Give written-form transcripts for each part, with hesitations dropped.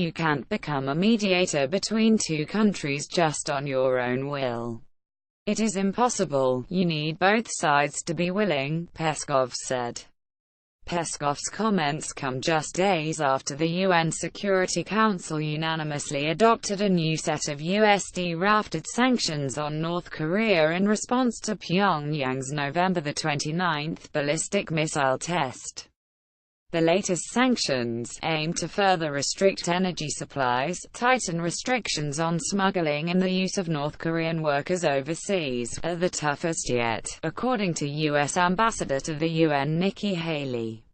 You can't become a mediator between two countries just on your own will. It is impossible. You need both sides to be willing, Peskov said. Peskov's comments come just days after the UN Security Council unanimously adopted a new set of USD-drafted sanctions on North Korea in response to Pyongyang's November 29 ballistic missile test. The latest sanctions aim to further restrict energy supplies, tighten restrictions on smuggling and the use of North Korean workers overseas, are the toughest yet, according to U.S. Ambassador to the UN Nikki Haley.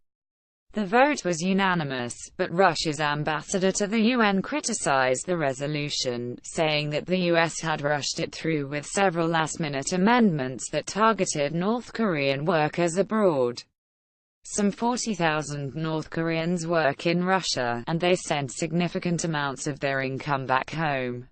The vote was unanimous, but Russia's ambassador to the UN criticized the resolution, saying that the U.S. had rushed it through with several last-minute amendments that targeted North Korean workers abroad. Some 40,000 North Koreans work in Russia, and they send significant amounts of their income back home.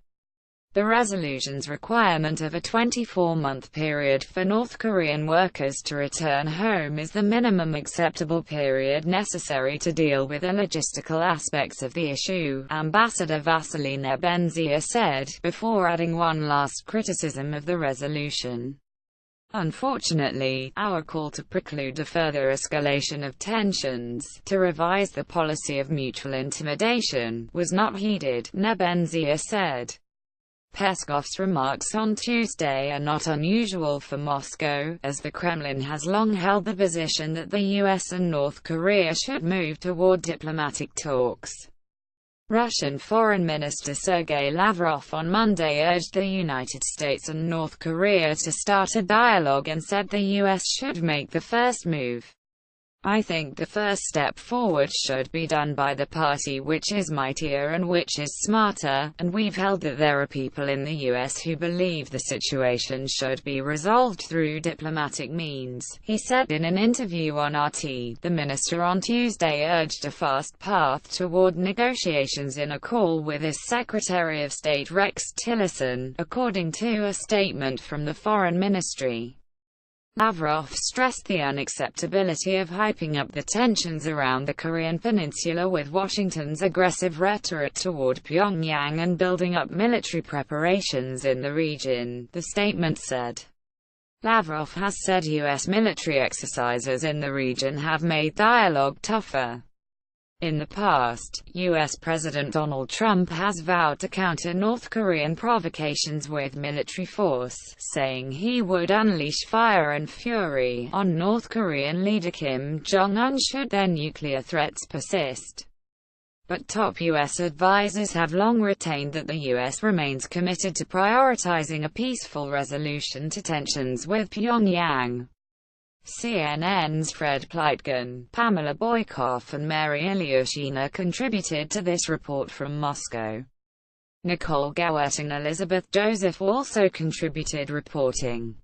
The resolution's requirement of a 24-month period for North Korean workers to return home is the minimum acceptable period necessary to deal with the logistical aspects of the issue, Ambassador Vasily Nebenzia said, before adding one last criticism of the resolution. Unfortunately, our call to preclude a further escalation of tensions, to revise the policy of mutual intimidation, was not heeded, Nebenzia said. Peskov's remarks on Tuesday are not unusual for Moscow, as the Kremlin has long held the position that the US and North Korea should move toward diplomatic talks. Russian Foreign Minister Sergei Lavrov on Monday urged the United States and North Korea to start a dialogue and said the US should make the first move. I think the first step forward should be done by the party which is mightier and which is smarter, and we've held that there are people in the US who believe the situation should be resolved through diplomatic means, he said in an interview on RT. The minister on Tuesday urged a fast path toward negotiations in a call with his Secretary of State Rex Tillerson, according to a statement from the Foreign Ministry. Lavrov stressed the unacceptability of hyping up the tensions around the Korean peninsula with Washington's aggressive rhetoric toward Pyongyang and building up military preparations in the region, the statement said. Lavrov has said U.S. military exercises in the region have made dialogue tougher. In the past, U.S. President Donald Trump has vowed to counter North Korean provocations with military force, saying he would unleash fire and fury on North Korean leader Kim Jong-un should their nuclear threats persist. But top U.S. advisors have long retained that the U.S. remains committed to prioritizing a peaceful resolution to tensions with Pyongyang. CNN's Fred Pleitgen, Pamela Boykoff and Mary Ilyushina contributed to this report from Moscow. Nicole Gowett and Elizabeth Joseph also contributed reporting.